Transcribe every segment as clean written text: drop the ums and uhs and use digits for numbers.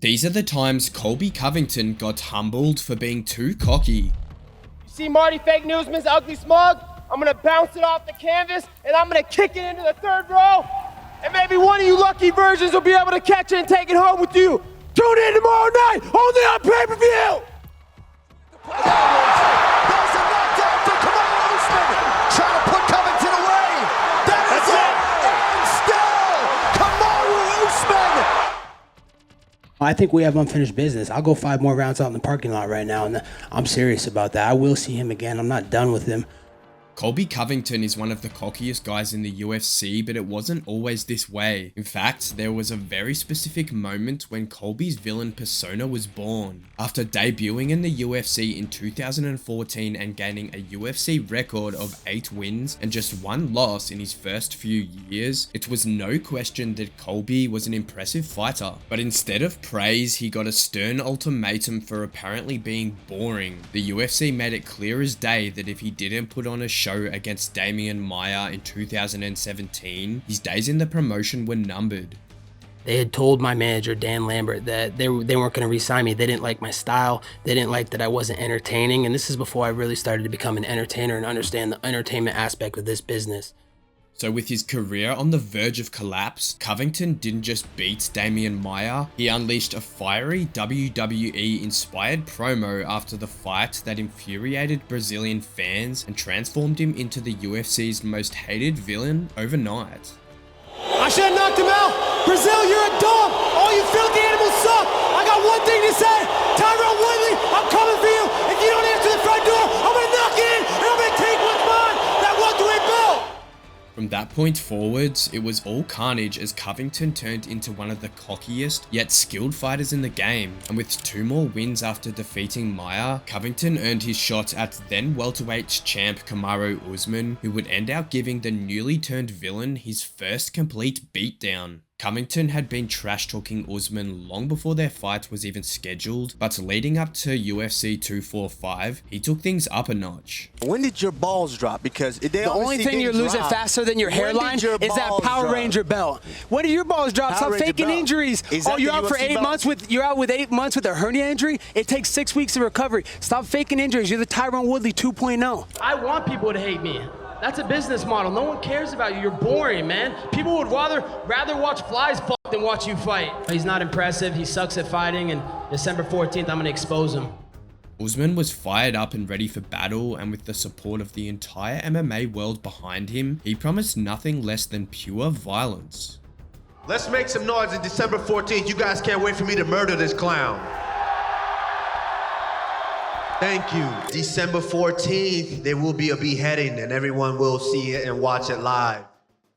These are the times Colby Covington got humbled for being too cocky. You see Marty Fake Newsman's ugly smug? I'm gonna bounce it off the canvas and I'm gonna kick it into the third row. And maybe one of you lucky virgins will be able to catch it and take it home with you. Tune in tomorrow night, only on pay-per-view! There's a knockdown for Conor, trying to put Covington away. That is it! And still, Conor. I think we have unfinished business. I'll go 5 more rounds out in the parking lot right now, and I'm serious about that. I will see him again. I'm not done with him. Colby Covington is one of the cockiest guys in the UFC, but it wasn't always this way. In fact, there was a very specific moment when Colby's villain persona was born. After debuting in the UFC in 2014 and gaining a UFC record of 8 wins and just 1 loss in his first few years, it was no question that Colby was an impressive fighter. But instead of praise, he got a stern ultimatum for apparently being boring. The UFC made it clear as day that if he didn't put on a show against Damian Maia in 2017, his days in the promotion were numbered. They had told my manager, Dan Lambert, that they weren't going to re-sign me. They didn't like my style. They didn't like that I wasn't entertaining. And this is before I really started to become an entertainer and understand the entertainment aspect of this business. So with his career on the verge of collapse, Covington didn't just beat Damian Maia, he unleashed a fiery WWE-inspired promo after the fight that infuriated Brazilian fans and transformed him into the UFC's most hated villain overnight. I should have knocked him out! Brazil, you're a dog! All you filthy animals suck! I got one thing to say! Tyrone Woodley, I'm coming for you! If you don't answer the front door, I'm gonna knock it in and I'm gonna take what's mine! That welterweight belt! From that point forwards, it was all carnage as Covington turned into one of the cockiest yet skilled fighters in the game, and with 2 more wins after defeating Maia, Covington earned his shot at then welterweight champ Kamaru Usman, who would end up giving the newly turned villain his first complete beatdown. Covington had been trash-talking Usman long before their fight was even scheduled, but leading up to UFC 245, he took things up a notch. When did your balls drop? Because the only thing you're losing faster than your hairline is that Power Ranger belt. When did your balls drop? Stop faking injuries. Oh, you're out for 8 months with with 8 months with a hernia injury? It takes 6 weeks of recovery. Stop faking injuries. You're the Tyrone Woodley 2.0. I want people to hate me. That's a business model. No one cares about you. You're boring, man. People would rather watch flies fuck than watch you fight. He's not impressive. He sucks at fighting, and December 14th, I'm gonna expose him. Usman was fired up and ready for battle, and with the support of the entire MMA world behind him, he promised nothing less than pure violence. Let's make some noise on December 14th. You guys can't wait for me to murder this clown. Thank you. December 14th, there will be a beheading and everyone will see it and watch it live.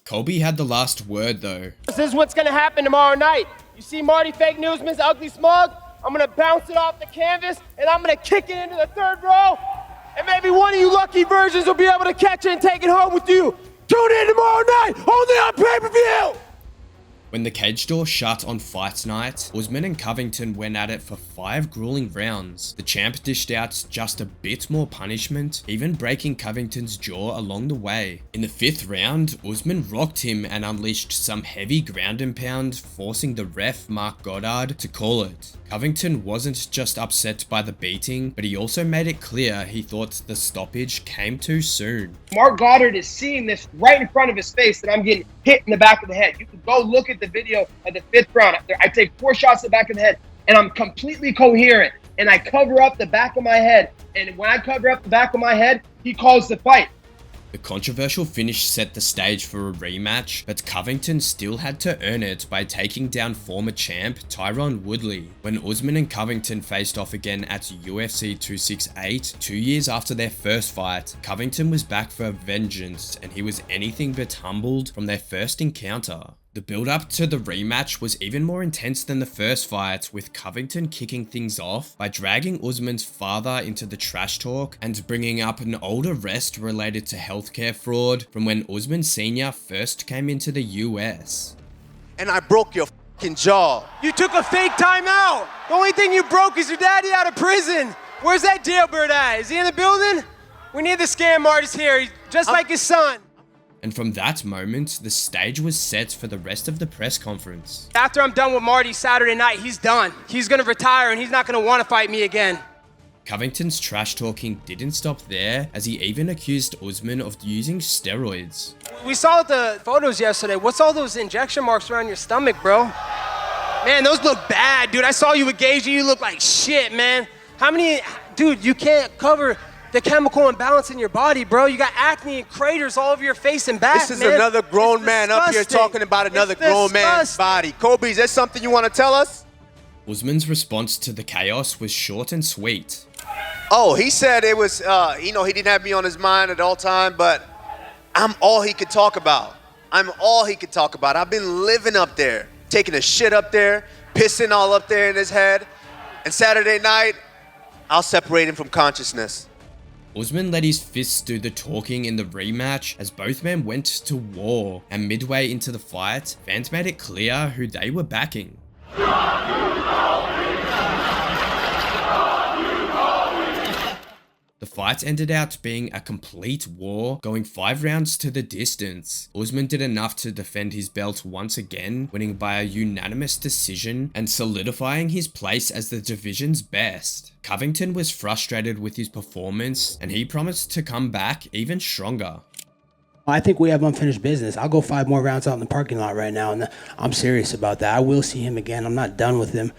Colby had the last word though. This is what's gonna happen tomorrow night. You see Marty Fake Newsman's ugly smug? I'm gonna bounce it off the canvas and I'm gonna kick it into the third row. And maybe one of you lucky virgins will be able to catch it and take it home with you. Tune in tomorrow night, only on pay-per-view! When the cage door shut on fight night, Usman and Covington went at it for 5 grueling rounds. The champ dished out just a bit more punishment, even breaking Covington's jaw along the way. In the 5th round, Usman rocked him and unleashed some heavy ground and pound, forcing the ref Mark Goddard to call it. Covington wasn't just upset by the beating, but he also made it clear he thought the stoppage came too soon. Mark Goddard is seeing this right in front of his face that I'm getting hit in the back of the head. You can go look at the video of the 5th round. I take 4 shots in the back of the head and I'm completely coherent and I cover up the back of my head. And when I cover up the back of my head, he calls the fight. The controversial finish set the stage for a rematch, but Covington still had to earn it by taking down former champ Tyrone Woodley. When Usman and Covington faced off again at UFC 268, 2 years after their first fight, Covington was back for vengeance and he was anything but humbled from their first encounter. The build-up to the rematch was even more intense than the first fight, with Covington kicking things off by dragging Usman's father into the trash talk and bringing up an old arrest related to healthcare fraud from when Usman Sr. first came into the US. And I broke your fucking jaw. You took a fake timeout. The only thing you broke is your daddy out of prison. Where's that jailbird at? Is he in the building? We need the scam artist here, just like his son. And from that moment, the stage was set for the rest of the press conference. After I'm done with Marty Saturday night, he's done. He's gonna retire and he's not gonna wanna fight me again. Covington's trash talking didn't stop there, as he even accused Usman of using steroids. We saw the photos yesterday. What's all those injection marks around your stomach, bro? Man, those look bad, dude. I saw you with Gage and you look like shit, man. How many, dude, you can't cover the chemical imbalance in your body, bro. You got acne and craters all over your face and back, This is another grown man up here talking about another grown man's body. Colby, is there something you want to tell us? Usman's response to the chaos was short and sweet. Oh, he said it was, he didn't have me on his mind at all time, but I'm all he could talk about. I'm all he could talk about. I've been living up there, taking a shit up there, pissing all up there in his head. And Saturday night, I'll separate him from consciousness. Usman let his fists do the talking in the rematch as both men went to war, and midway into the fight, fans made it clear who they were backing. The fight ended out being a complete war, going 5 rounds to the distance. Usman did enough to defend his belt once again, winning by a unanimous decision and solidifying his place as the division's best. Covington was frustrated with his performance, and he promised to come back even stronger. I think we have unfinished business. I'll go 5 more rounds out in the parking lot right now, and I'm serious about that. I will see him again. I'm not done with him.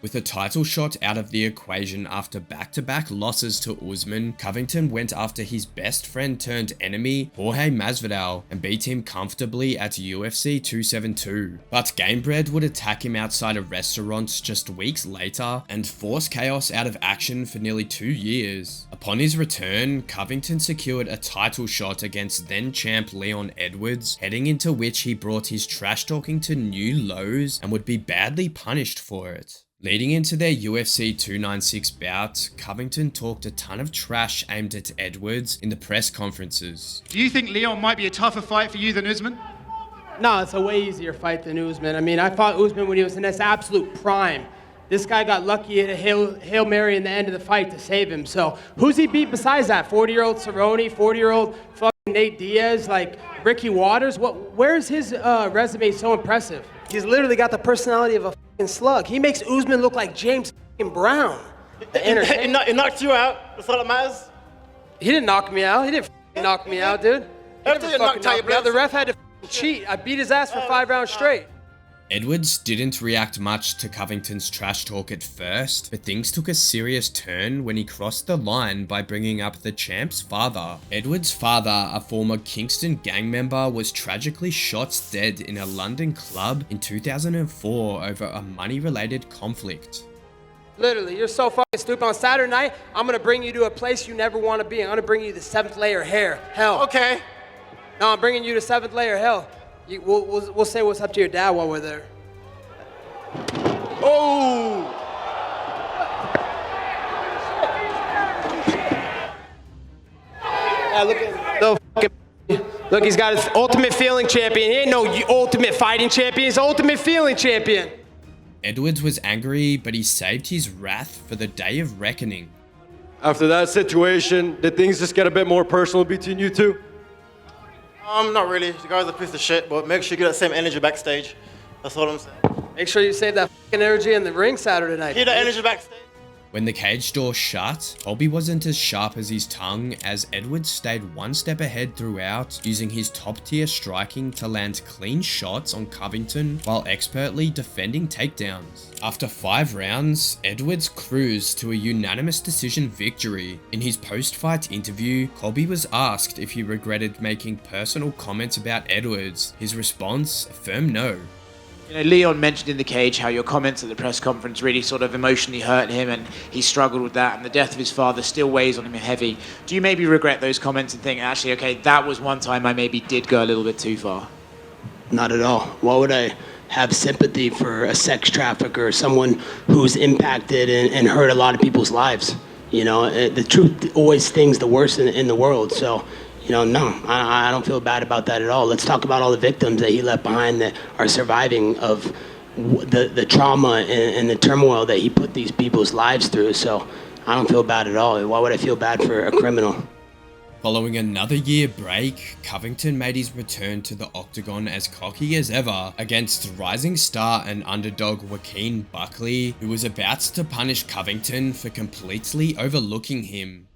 With a title shot out of the equation after back-to-back losses to Usman, Covington went after his best friend turned enemy, Jorge Masvidal, and beat him comfortably at UFC 272. But Gamebred would attack him outside a restaurant just weeks later and force chaos out of action for nearly 2 years. Upon his return, Covington secured a title shot against then-champ Leon Edwards, heading into which he brought his trash-talking to new lows and would be badly punished for it. Leading into their UFC 296 bout, Covington talked a ton of trash aimed at Edwards in the press conferences. Do you think Leon might be a tougher fight for you than Usman? No, it's a way easier fight than Usman. I mean, I fought Usman when he was in his absolute prime. This guy got lucky at a Hail Mary in the end of the fight to save him. So who's he beat besides that? 40-year-old Cerrone, 40-year-old fucking Nate Diaz, like Ricky Waters? Where's his resume so impressive? He's literally got the personality of a fucking slug. He makes Usman look like James fucking Brown. It knocked you out. That's all that matters. He didn't knock me out. He didn't knock me out, dude. He didn't knock me out. The ref had to cheat. I beat his ass for 5 rounds straight. Edwards didn't react much to Covington's trash talk at first, but things took a serious turn when he crossed the line by bringing up the champ's father. Edwards' father, a former Kingston gang member, was tragically shot dead in a London club in 2004 over a money-related conflict. Literally, you're so fucking stupid. On Saturday night, I'm gonna bring you to a place you never want to be. I'm gonna bring you to 7th layer hell. Okay. No, I'm bringing you to 7th layer hell. We'll say what's up to your dad while we're there. Oh! Yeah, look at no fucking. Look, he's got his ultimate feeling champion. He ain't no ultimate fighting champion. He's ultimate feeling champion. Edwards was angry, but he saved his wrath for the day of reckoning. After that situation, did things just get a bit more personal between you two? Not really. The guy's a piece of shit, but make sure you get that same energy backstage. That's all I'm saying. Make sure you save that fucking energy in the ring Saturday night. Keep that energy backstage. When the cage door shut, Colby wasn't as sharp as his tongue, as Edwards stayed one step ahead throughout, using his top-tier striking to land clean shots on Covington while expertly defending takedowns. After 5 rounds, Edwards cruised to a unanimous decision victory. In his post-fight interview, Colby was asked if he regretted making personal comments about Edwards. His response, a firm no. You know, Leon mentioned in the cage how your comments at the press conference really sort of emotionally hurt him, and he struggled with that, and the death of his father still weighs on him heavy. Do you maybe regret those comments and think, actually, okay, that was one time I maybe did go a little bit too far? Not at all. Why would I have sympathy for a sex trafficker, someone who's impacted and hurt a lot of people's lives? You know, the truth always stings the worst in the world, so... You know, no, I don't feel bad about that at all. Let's talk about all the victims that he left behind that are surviving of the trauma and the turmoil that he put these people's lives through. So I don't feel bad at all. Why would I feel bad for a criminal? Following another year break, Covington made his return to the octagon as cocky as ever against rising star and underdog Joaquin Buckley, who was about to punish Covington for completely overlooking him.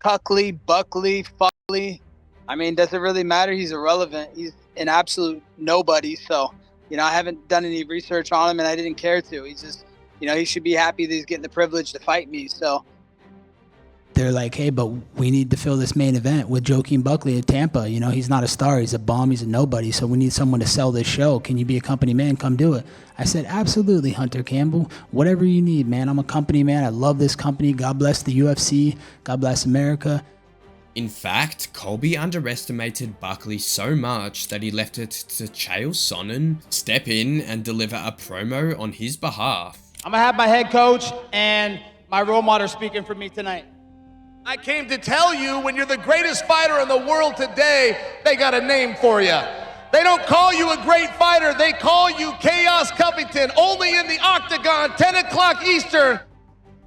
Buckley, Fuckley. I mean, does it really matter? He's irrelevant. He's an absolute nobody. So, I haven't done any research on him and I didn't care to. He's just, he should be happy that he's getting the privilege to fight me. So they're like, hey, but we need to fill this main event with Joaquin Buckley at Tampa. He's not a star. He's a bomb. He's a nobody. So we need someone to sell this show. Can you be a company man? Come do it. I said, absolutely, Hunter Campbell. Whatever you need, man. I'm a company man. I love this company. God bless the UFC. God bless America. In fact, Colby underestimated Buckley so much that he left it to Chael Sonnen step in and deliver a promo on his behalf. I'm going to have my head coach and my role model speaking for me tonight. I came to tell you, when you're the greatest fighter in the world today, they got a name for you. They don't call you a great fighter, they call you Chaos Covington, only in the octagon, 10 o'clock Eastern.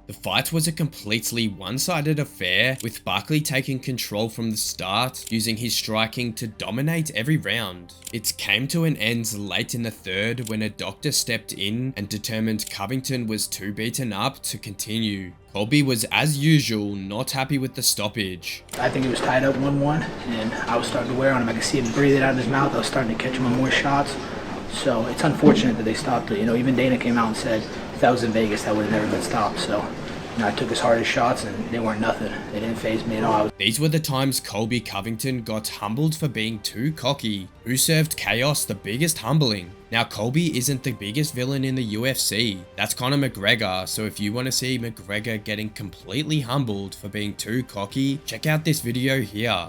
The fight was a completely one-sided affair, with Buckley taking control from the start, using his striking to dominate every round. It came to an end late in the third when a doctor stepped in and determined Covington was too beaten up to continue. Colby was, as usual, not happy with the stoppage. I think he was tied up 1-1, and I was starting to wear on him. I could see him breathing out of his mouth. I was starting to catch him on more shots. So it's unfortunate that they stopped it. Even Dana came out and said if that was in Vegas, that would have never been stopped. So I took his hardest shots, and they weren't nothing. They didn't faze me at all. These were the times Colby Covington got humbled for being too cocky. Who served Chaos the biggest humbling? Now, Colby isn't the biggest villain in the UFC. That's Conor McGregor, so if you want to see McGregor getting completely humbled for being too cocky, check out this video here.